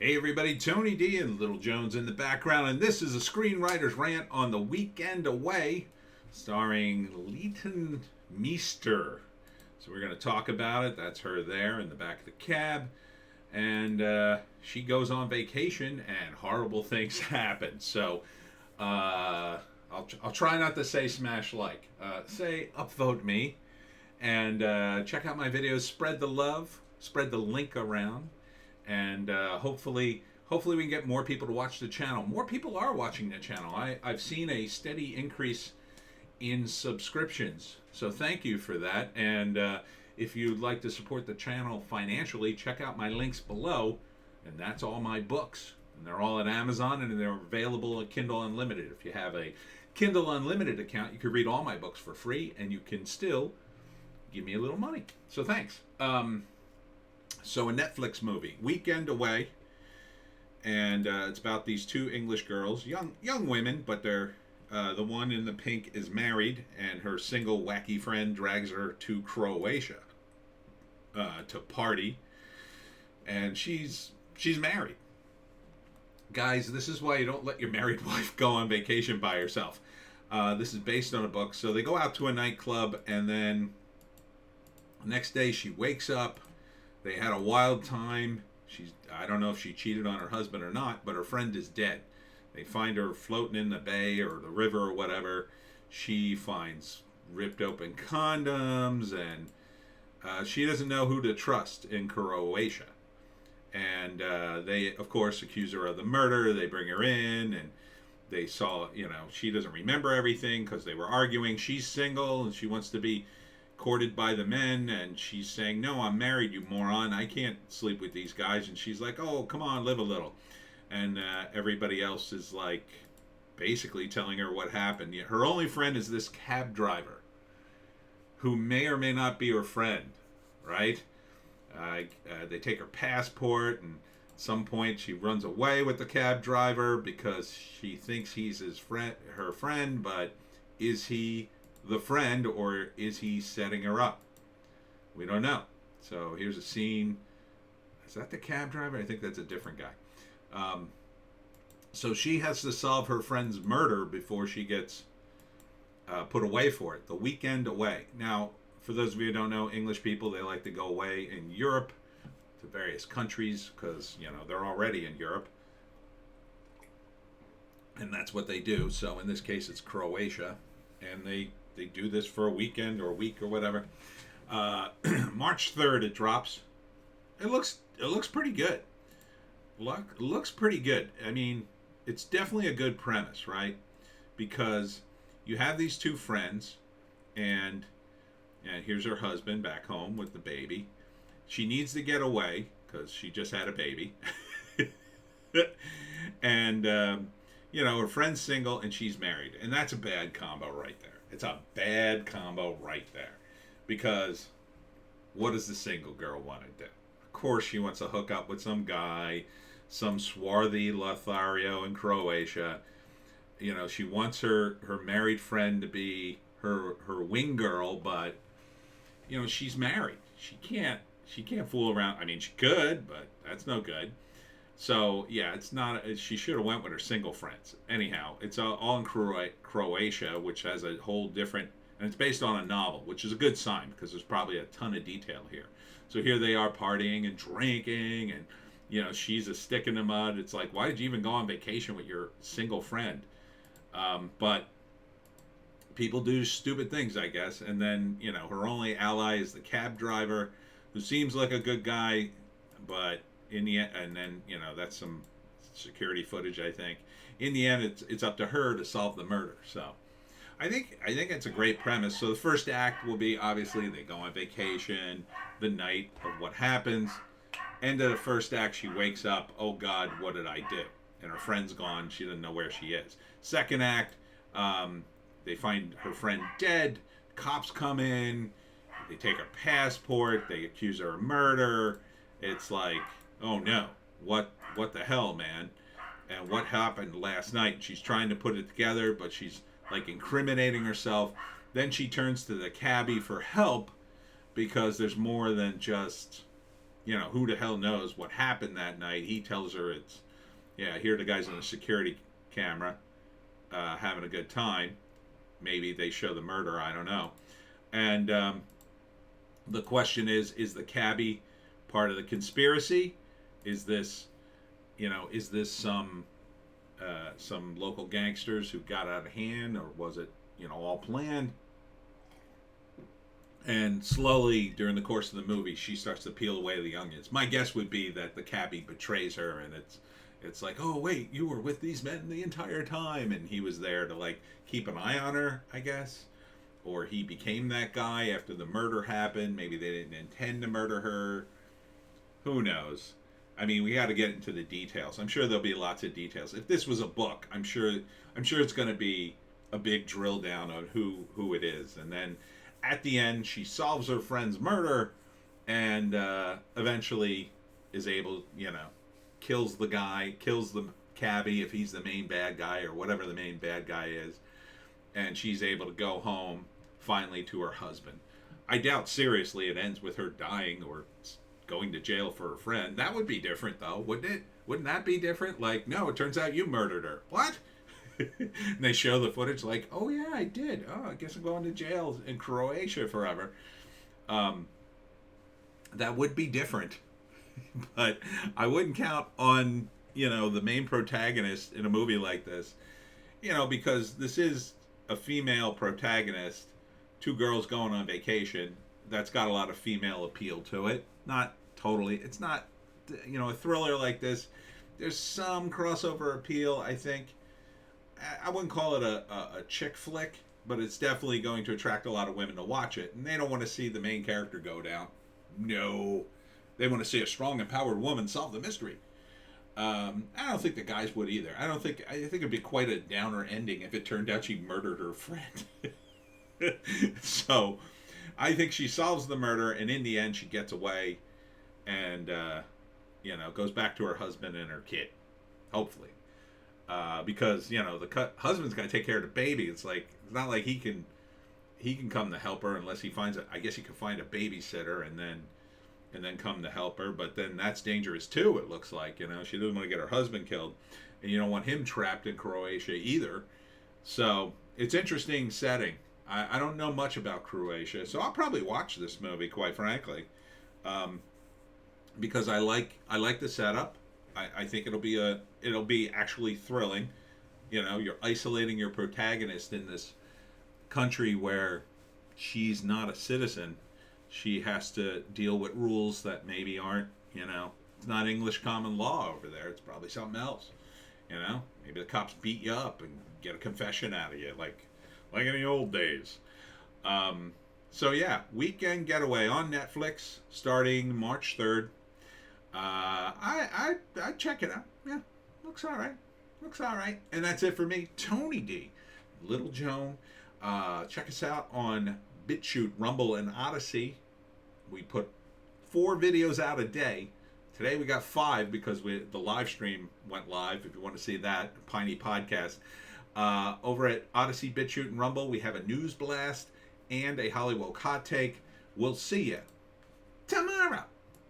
Hey everybody, Tony D and Little Jones in the background, and this is a Screenwriter's Rant on the Weekend Away, starring Leighton Meester. So we're going to talk about it. That's her there in the back of the cab, and she goes on vacation, and horrible things happen. So I'll try not to say smash like. Say upvote me, and check out my videos. Spread the love, spread the link around. And hopefully we can get more people to watch the channel. More people are watching the channel. I've seen a steady increase in subscriptions, so thank you for that. And if you'd like to support the channel financially, check out my links below, and that's all my books, and they're all at Amazon, and they're available at Kindle Unlimited. If you have a Kindle Unlimited account, you can read all my books for free, and you can still give me a little money, so thanks. So a Netflix movie, Weekend Away, and it's about these two English girls, young women, but they're the one in the pink is married, and her single wacky friend drags her to Croatia to party, and she's married. Guys, this is why you don't let your married wife go on vacation by herself. This is based on a book. So they go out to a nightclub, and then the next day she wakes up. They had a wild time. I don't know if she cheated on her husband or not, but her friend is dead. They find her floating in the bay or the river or whatever. She finds ripped open condoms, and she doesn't know who to trust in Croatia. And they, of course, accuse her of the murder. They bring her in, and they saw, she doesn't remember everything because they were arguing. She's single, and she wants to be courted by the men, and she's saying, no, I'm married, you moron, I can't sleep with these guys. And she's like, oh, come on, live a little. And everybody else is like basically telling her what happened. Her only friend is this cab driver who may or may not be her friend, right? They take her passport, and at some point she runs away with the cab driver because she thinks he's her friend, but is he the friend, or is he setting her up? We don't know. So here's a scene. Is that the cab driver? I think that's a different guy. So she has to solve her friend's murder before she gets put away for it. The Weekend Away. Now, for those of you who don't know, English people, they like to go away in Europe to various countries because, they're already in Europe. And that's what they do. So in this case, it's Croatia. And they do this for a weekend or a week or whatever. March 3rd it drops. It looks pretty good. Looks pretty good. I mean, it's definitely a good premise, right? Because you have these two friends, and here's her husband back home with the baby. She needs to get away because she just had a baby. And her friend's single and she's married, and that's a bad combo right there. It's a bad combo right there, because what does the single girl want to do? Of course, she wants to hook up with some guy, some swarthy Lothario in Croatia. She wants her married friend to be her wing girl, but she's married. She can't fool around. I mean, she could, but that's no good. So yeah, it's not. She should have went with her single friends. Anyhow, it's all in Croatia, which has a whole different, and it's based on a novel, which is a good sign because there's probably a ton of detail here. So here they are partying and drinking, and she's a stick in the mud. It's like, why did you even go on vacation with your single friend? But people do stupid things, I guess. And then her only ally is the cab driver, who seems like a good guy, but in the end, and then that's some security footage, I think. In the end, it's up to her to solve the murder. So I think it's a great premise. So the first act will be, obviously, they go on vacation, the night of what happens. End of the first act, she wakes up, oh God, what did I do? And her friend's gone, she doesn't know where she is. Second act, they find her friend dead, cops come in, they take her passport, they accuse her of murder. It's like, oh no, what the hell, man? And what happened last night? She's trying to put it together, but she's like incriminating herself. Then she turns to the cabbie for help because there's more than just who the hell knows what happened that night. He tells her here the guy's on a security camera having a good time. Maybe they show the murder, I don't know. And the question is the cabbie part of the conspiracy? Is this, some local gangsters who got out of hand, or was it, all planned? And slowly, during the course of the movie, she starts to peel away the onions. My guess would be that the cabbie betrays her, and it's like, oh wait, you were with these men the entire time, and he was there to like keep an eye on her, I guess, or he became that guy after the murder happened. Maybe they didn't intend to murder her. Who knows? I mean, we got to get into the details. I'm sure there'll be lots of details. If this was a book, I'm sure it's going to be a big drill down on who it is, and then at the end, she solves her friend's murder, and eventually is able, kills the guy, kills the cabbie if he's the main bad guy or whatever the main bad guy is, and she's able to go home finally to her husband. I doubt seriously it ends with her dying or going to jail for her friend. That would be different, though, wouldn't it? Wouldn't that be different? Like, no, it turns out you murdered her. What? And they show the footage like, oh yeah, I did. Oh, I guess I'm going to jail in Croatia forever. That would be different. But I wouldn't count on, the main protagonist in a movie like this, because this is a female protagonist, two girls going on vacation. That's got a lot of female appeal to it. Not totally. It's not, a thriller like this. There's some crossover appeal, I think. I wouldn't call it a chick flick, but it's definitely going to attract a lot of women to watch it. And they don't want to see the main character go down. No. They want to see a strong, empowered woman solve the mystery. I don't think the guys would either. I think it'd be quite a downer ending if it turned out she murdered her friend. So, I think she solves the murder, and in the end, she gets away and, goes back to her husband and her kid. Hopefully. Because the husband's got to take care of the baby. It's not like he can come to help her unless he finds I guess he could find a babysitter and then come to help her. But then that's dangerous too. It looks like she doesn't want to get her husband killed, and you don't want him trapped in Croatia either. So it's interesting setting. I don't know much about Croatia, so I'll probably watch this movie, quite frankly, because I like the setup. I think it'll be actually thrilling. You're isolating your protagonist in this country where she's not a citizen. She has to deal with rules that maybe aren't, it's not English common law over there. It's probably something else. Maybe the cops beat you up and get a confession out of you, like in the old days. So yeah, Weekend Getaway on Netflix starting March 3rd. I check it out. Yeah, looks all right. And that's it for me, Tony D, Little Joan. Check us out on Bitchute, Rumble, and Odysee. We put 4 videos out a day. Today we got 5 because the live stream went live. If you want to see that, Piney podcast. Over at Odysee, Bitchute, and Rumble, we have a news blast and a Hollywoke hot take. We'll see you tomorrow.